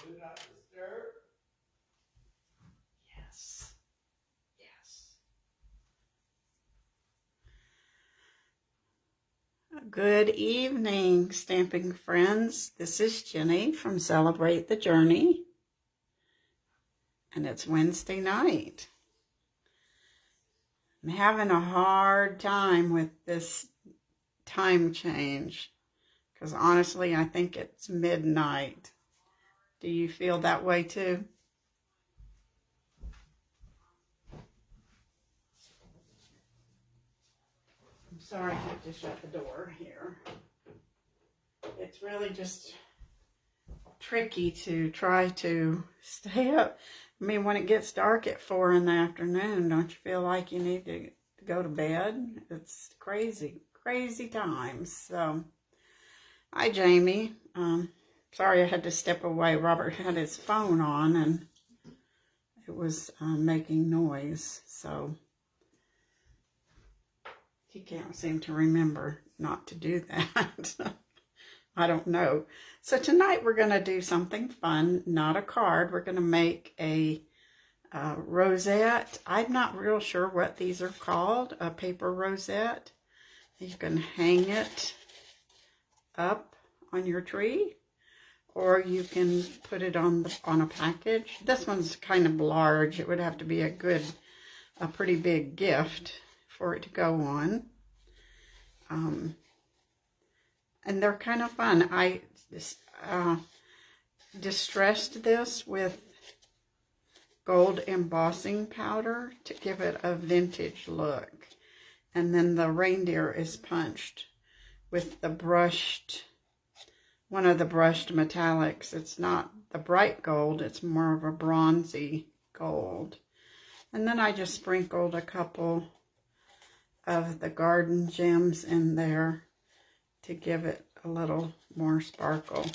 Do not disturb. Yes. Yes. Good evening, stamping friends. This is Jenny from Celebrate the Journey, and it's Wednesday night. I'm having a hard time with this time change because honestly, I think it's midnight. Do you feel that way too? I'm sorry I have to shut the door here. It's really just tricky to try to stay up. I mean, when it gets dark at 4 in the afternoon, don't you feel like you need to go to bed? It's crazy, crazy times. So, hi, Jamie. Sorry I had to step away. Robert had his phone on and it was making noise. So, he can't seem to remember not to do that. I don't know. So tonight we're going to do something fun, not a card. We're going to make a rosette. I'm not real sure what these are called, a paper rosette. You can hang it up on your tree, or you can put it on a package. This one's kind of large. It would have to be a pretty big gift for it to go on. And they're kind of fun. I distressed this with gold embossing powder to give it a vintage look. And then the reindeer is punched with the one of the brushed metallics. It's not the bright gold, it's more of a bronzy gold. And then I just sprinkled a couple of the garden gems in there to give it a little more sparkle.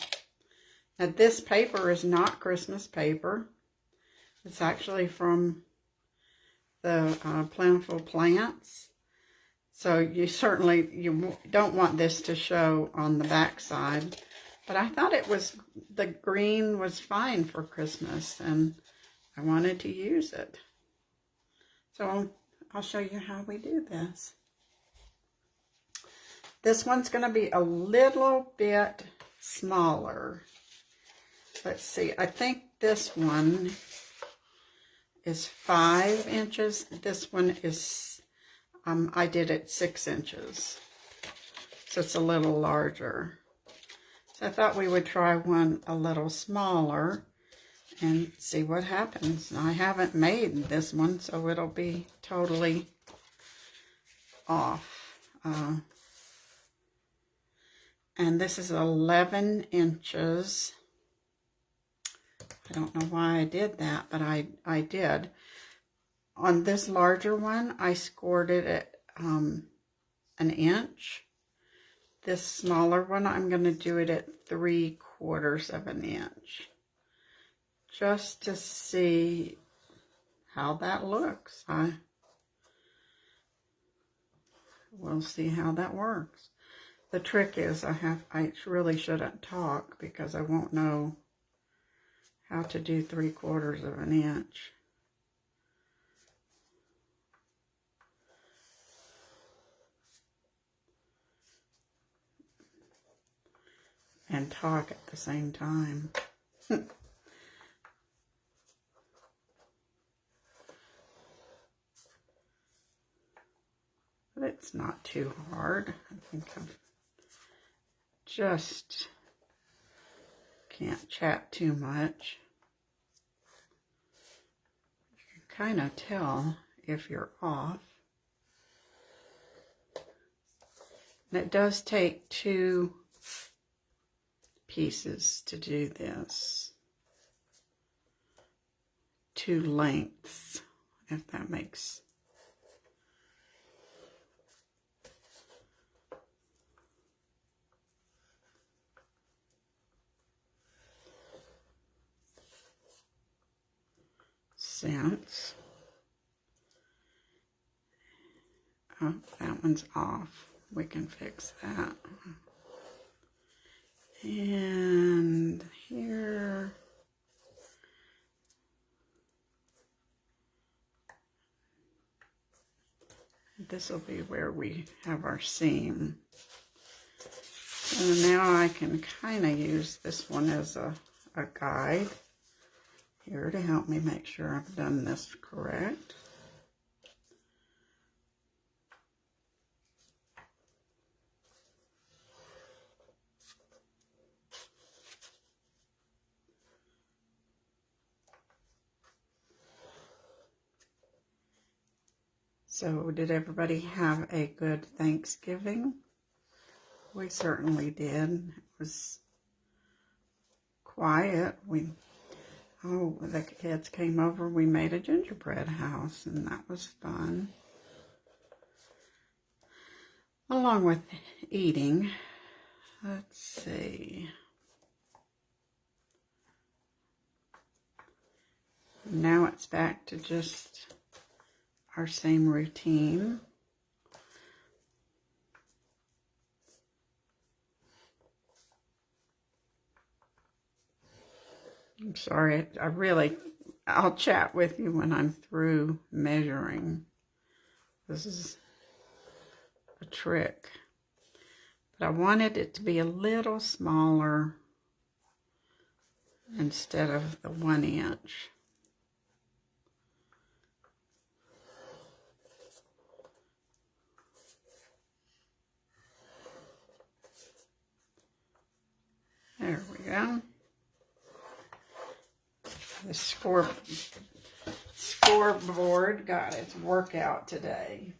Now this paper is not Christmas paper. It's actually from the Plentiful Plants. So you don't want this to show on the back side. But I thought the green was fine for Christmas and I wanted to use it. So I'll show you how we do this. This one's going to be a little bit smaller. Let's see, I think this one is 5 inches. This one is, I did it 6 inches. So it's a little larger. So I thought we would try one a little smaller and see what happens. I haven't made this one, so it'll be totally off. And this is 11 inches. I don't know why I did that, but I did. On this larger one, I scored it at 1 inch. This smaller one, I'm going to do it at 3/4 of an inch. Just to see how that looks. We'll see how that works. The trick is I really shouldn't talk because I won't know how to do 3/4 of an inch. And talk at the same time. But it's not too hard. I think I've just can't chat too much. You can kind of tell if you're off. And it does take 2 pieces to do this. 2 lengths, if that makes sense. Oh, that one's off. We can fix that. And here, this will be where we have our seam. So now I can kind of use this one as a guide here to help me make sure I've done this correct. So did everybody have a good Thanksgiving? We certainly did. It was quiet. The kids came over. We made a gingerbread house, and that was fun. Along with eating. Let's see. Now it's back to just our same routine. I'm sorry, I'll chat with you when I'm through measuring. This is a trick. But I wanted it to be a little smaller instead of the 1 inch. There we go. The scoreboard got its workout today.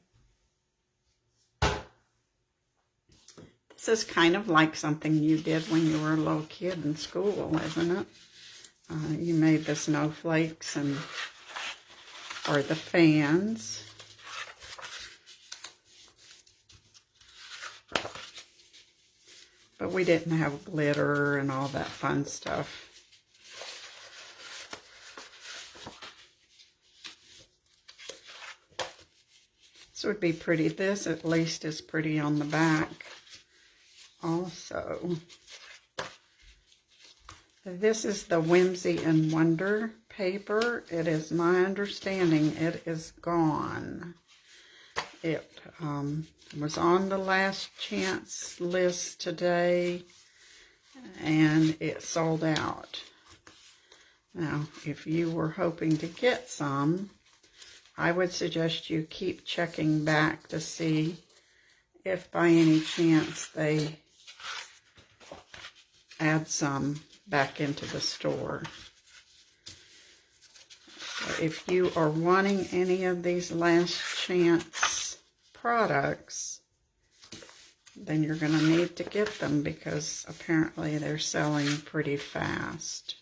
This is kind of like something you did when you were a little kid in school, isn't it? You made the snowflakes or the fans. But we didn't have glitter and all that fun stuff. This would be pretty. This at least is pretty on the back also. This is the Whimsy and Wonder paper. It is my understanding it is gone. It was on the last chance list today, and it sold out. Now, if you were hoping to get some, I would suggest you keep checking back to see if by any chance they add some back into the store. If you are wanting any of these last chance products, then you're going to need to get them because apparently they're selling pretty fast.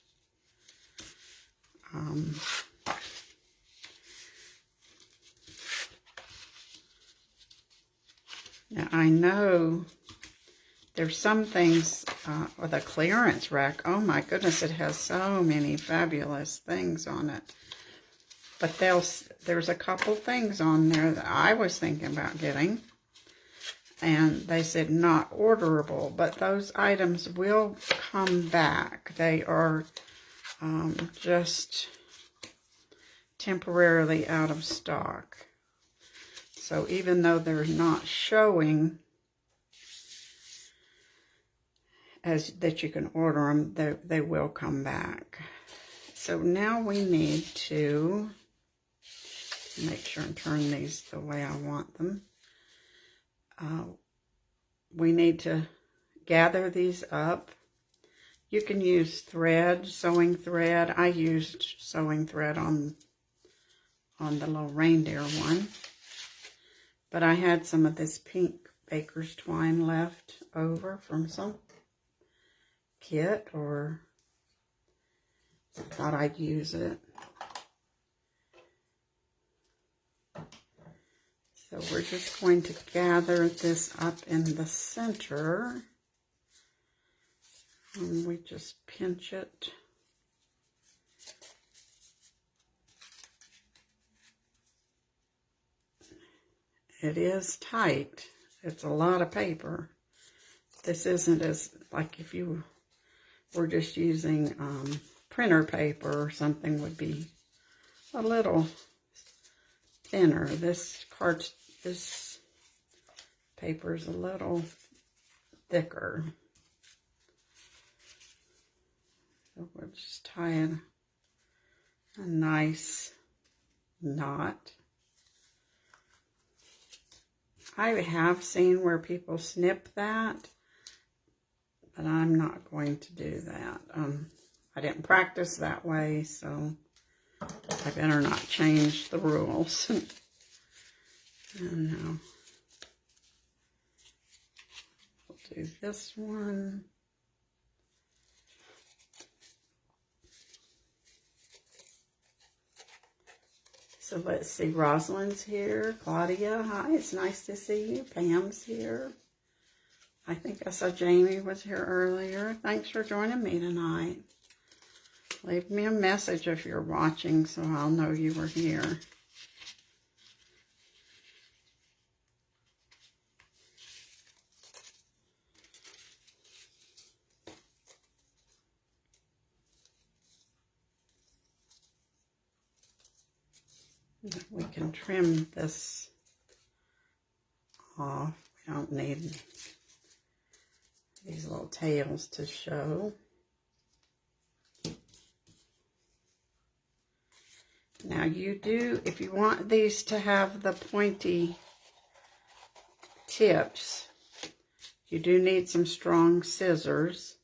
Now I know there's some things with a clearance rack. Oh my goodness, it has so many fabulous things on it. But there's a couple things on there that I was thinking about getting. And they said not orderable. But those items will come back. They are just temporarily out of stock. So even though they're not showing as that you can order them, they will come back. So now we need to make sure and turn these the way I want them. We need to gather these up. You can use thread, sewing thread. I used sewing thread on the little reindeer one. But I had some of this pink baker's twine left over from some kit, or I thought I'd use it. So we're just going to gather this up in the center. And we just pinch it. It is tight. It's a lot of paper. This isn't as, like if you were just using printer paper or something, would be a little thinner. This card this paper is a little thicker. So we'll just tie a nice knot. I have seen where people snip that, but I'm not going to do that. I didn't practice that way, so I better not change the rules. And now we'll do this one. So let's see, Rosalind's here. Claudia, hi, it's nice to see you. Pam's here. I think I saw Jamie was here earlier. Thanks for joining me tonight. Leave me a message if you're watching so I'll know you were here. We can trim this off. We don't need these little tails to show. Now you do, if you want these to have the pointy tips, you do need some strong scissors.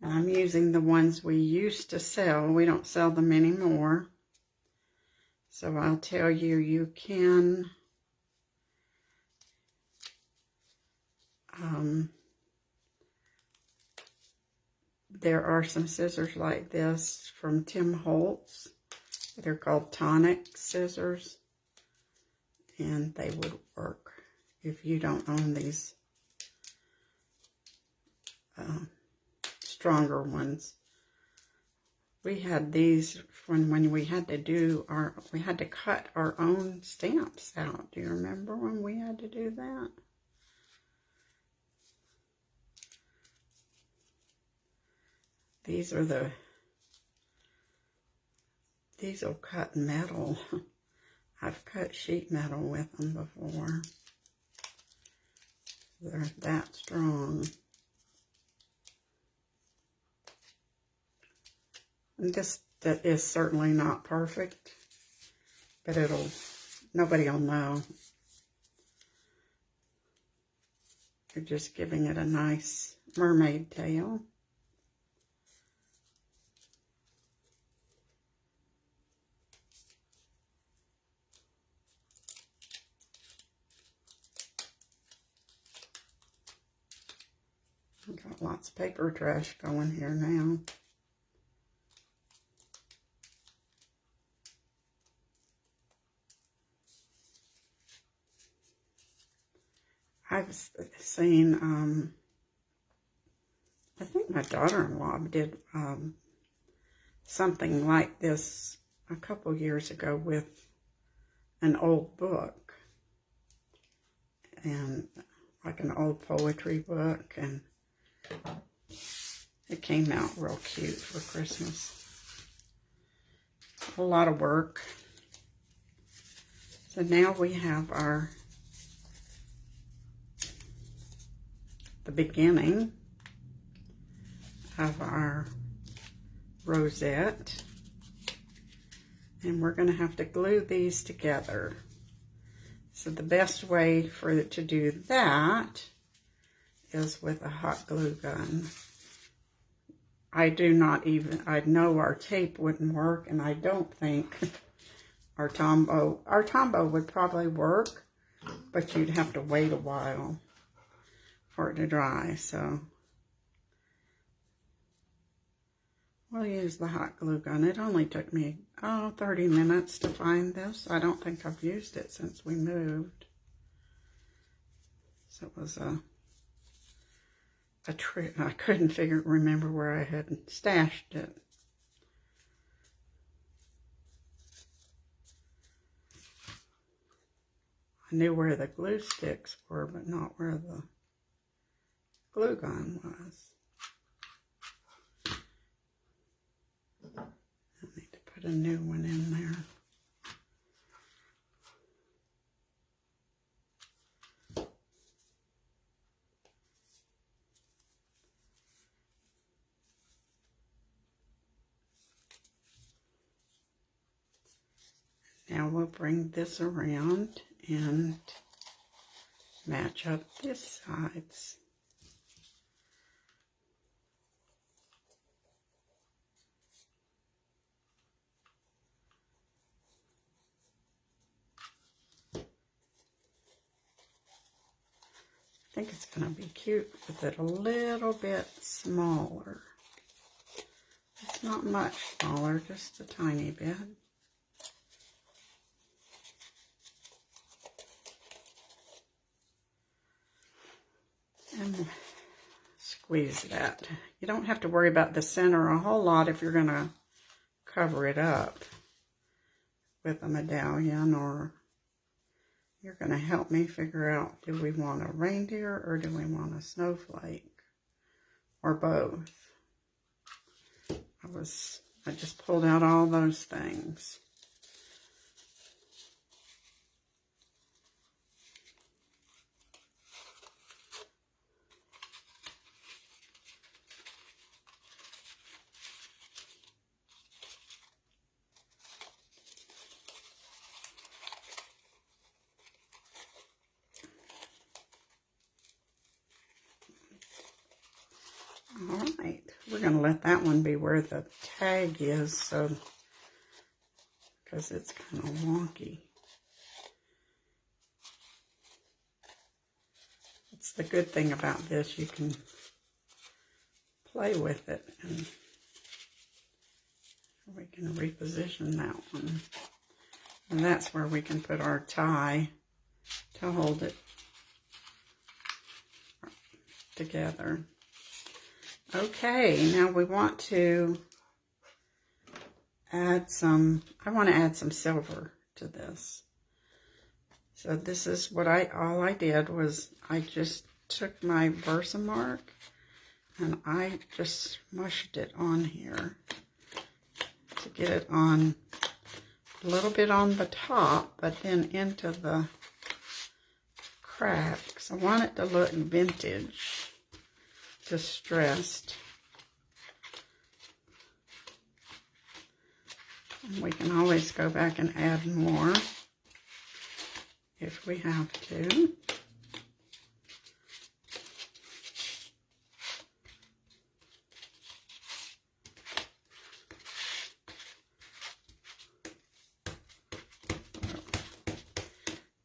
And I'm using the ones we used to sell. We don't sell them anymore. So I'll tell you, you can there are some scissors like this from Tim Holtz. They're called tonic scissors, and they would work if you don't own these stronger ones. We had these when we had to do we had to cut our own stamps out. Do you remember when we had to do that? These will cut metal. I've cut sheet metal with them before. They're that strong. And this is certainly not perfect, but nobody will know. You're just giving it a nice mermaid tail. I've got lots of paper trash going here now. I've seen, I think my daughter-in-law did something like this a couple years ago with an old book, and like an old poetry book, and it came out real cute for Christmas. A lot of work. So now we have the beginning of our rosette, and we're going to have to glue these together. So the best way for it to do that is with a hot glue gun. I know our tape wouldn't work, and I don't think our Tombow would probably work, but you'd have to wait a while for it to dry. So we'll use the hot glue gun. It only took me 30 minutes to find this. I don't think I've used it since we moved. So it was a trick. I couldn't remember where I had stashed it. I knew where the glue sticks were, but not where the glue gun was. I need to put a new one in there. Now we'll bring this around and match up this sides. I think it's going to be cute with it a little bit smaller. It's not much smaller, just a tiny bit. And squeeze that. You don't have to worry about the center a whole lot if you're going to cover it up with a medallion, or you're going to help me figure out, do we want a reindeer or do we want a snowflake, or both? I just pulled out all those things. All right, we're going to let that one be where the tag is, so because it's kind of wonky. It's the good thing about this, you can play with it, and we can reposition that one. And that's where we can put our tie to hold it together. Okay, now we want to add some, I want to add some silver to this. So this is what all I did was I just took my Versamark and I just smushed it on here to get it on a little bit on the top, but then into the cracks. I want it to look vintage, distressed. And we can always go back and add more if we have to.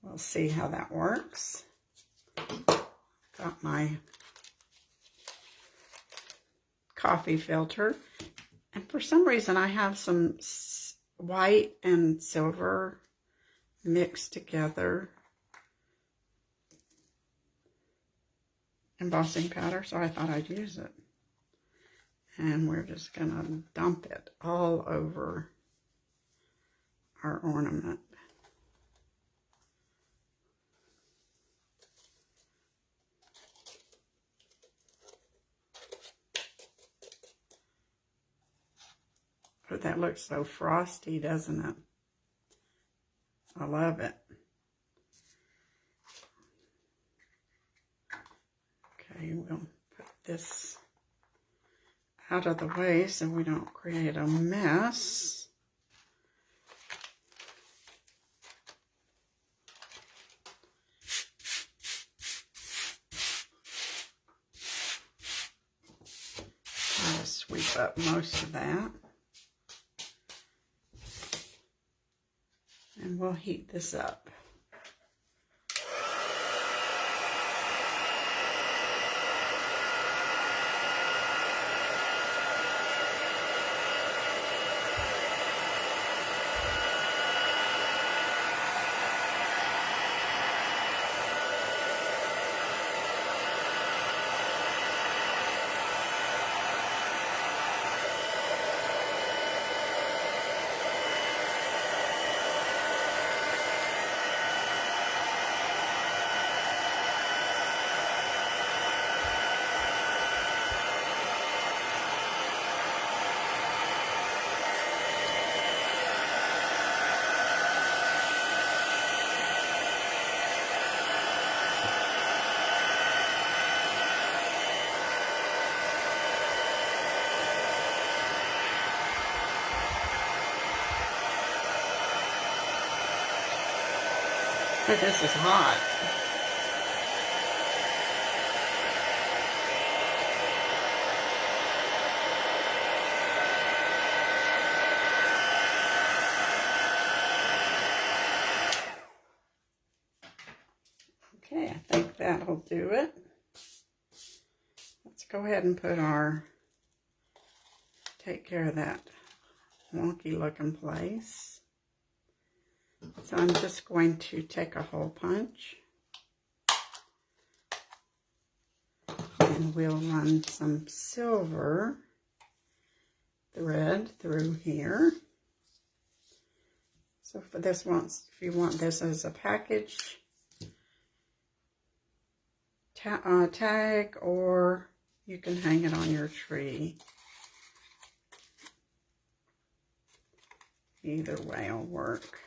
We'll see how that works. Got my coffee filter, and for some reason I have some white and silver mixed together embossing powder, so I thought I'd use it. And we're just gonna dump it all over our ornament. But that looks so frosty, doesn't it? I love it. Okay, we'll put this out of the way so we don't create a mess. I'll sweep up most of that. And we'll heat this up. Oh, this is hot. Okay, I think that'll do it. Let's go ahead and put take care of that wonky looking place. So I'm just going to take a hole punch and we'll run some silver thread through here. So for this one, if you want this as a package tag, or you can hang it on your tree. Either way will work.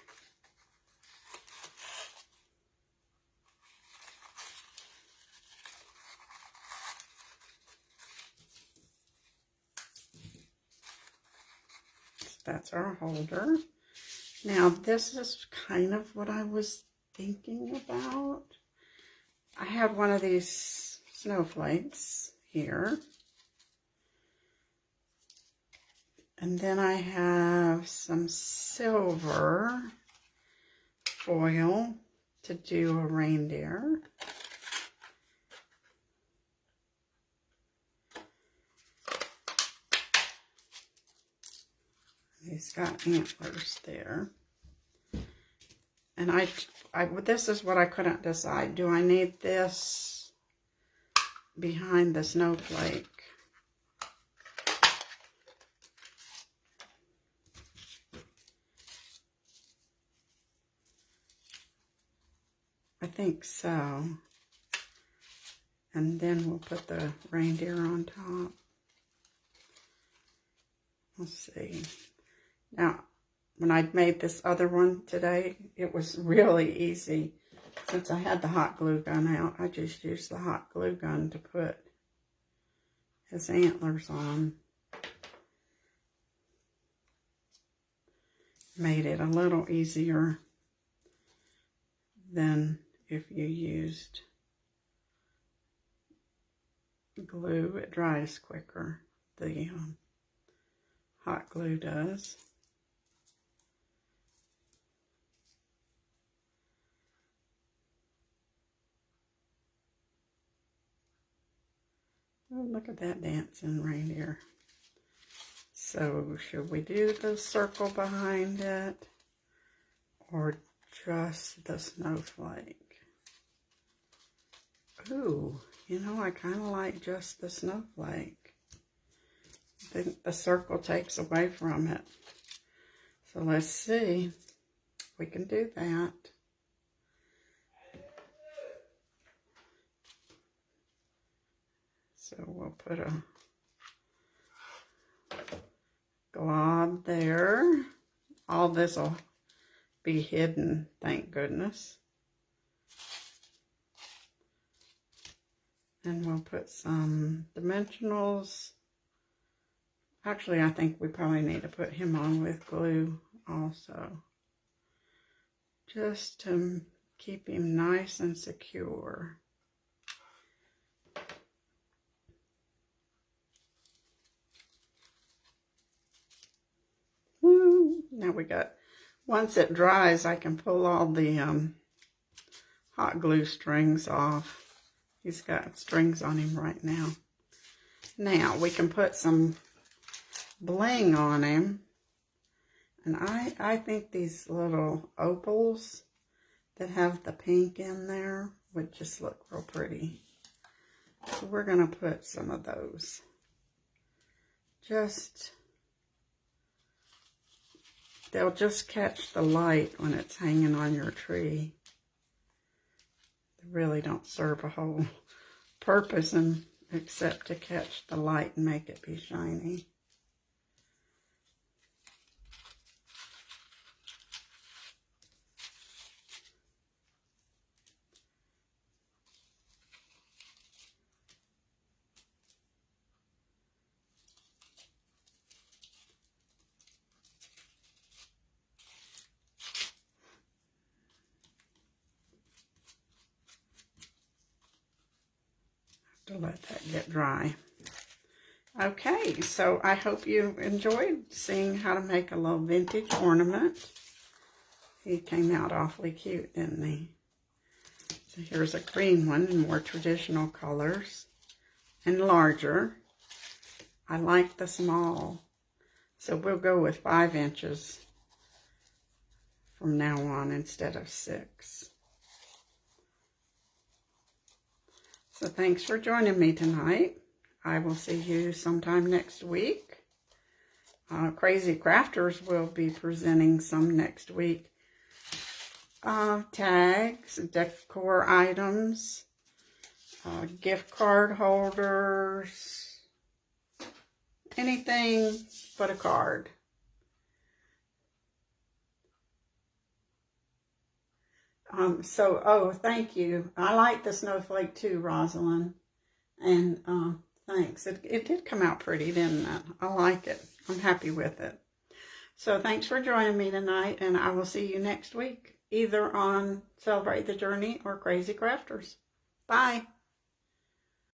That's our holder. Now this is kind of what I was thinking about. I had one of these snowflakes here. And then I have some silver foil to do a reindeer. He's got antlers there. And this is what I couldn't decide. Do I need this behind the snowflake? I think so. And then we'll put the reindeer on top. Let's see. Now, when I made this other one today, it was really easy. Since I had the hot glue gun out, I just used the hot glue gun to put his antlers on. Made it a little easier than if you used glue. It dries quicker. The hot glue does. Oh, look at that dancing reindeer. So should we do the circle behind it or just the snowflake? Ooh, you know, I kind of like just the snowflake. I think the circle takes away from it. So let's see if we can do that. So we'll put a glob there. All this will be hidden, thank goodness. And we'll put some dimensionals. Actually, I think we probably need to put him on with glue also, just to keep him nice and secure. Now we got, once it dries, I can pull all the hot glue strings off. He's got strings on him right now. Now we can put some bling on him. And I think these little opals that have the pink in there would just look real pretty. So we're going to put some of those. They'll just catch the light when it's hanging on your tree. They really don't serve a whole purpose except to catch the light and make it be shiny. to let that get dry. Okay, so I hope you enjoyed seeing how to make a little vintage ornament. He came out awfully cute, didn't he? So here's a green one in more traditional colors and larger. I like the small, so we'll go with 5 inches from now on instead of 6. So thanks for joining me tonight. I will see you sometime next week. Crazy Crafters will be presenting some next week. Tags, decor items, gift card holders, anything but a card. Thank you. I like the snowflake too, Rosalind. And thanks. It did come out pretty, didn't it? I like it. I'm happy with it. So thanks for joining me tonight, and I will see you next week, either on Celebrate the Journey or Crazy Crafters. Bye.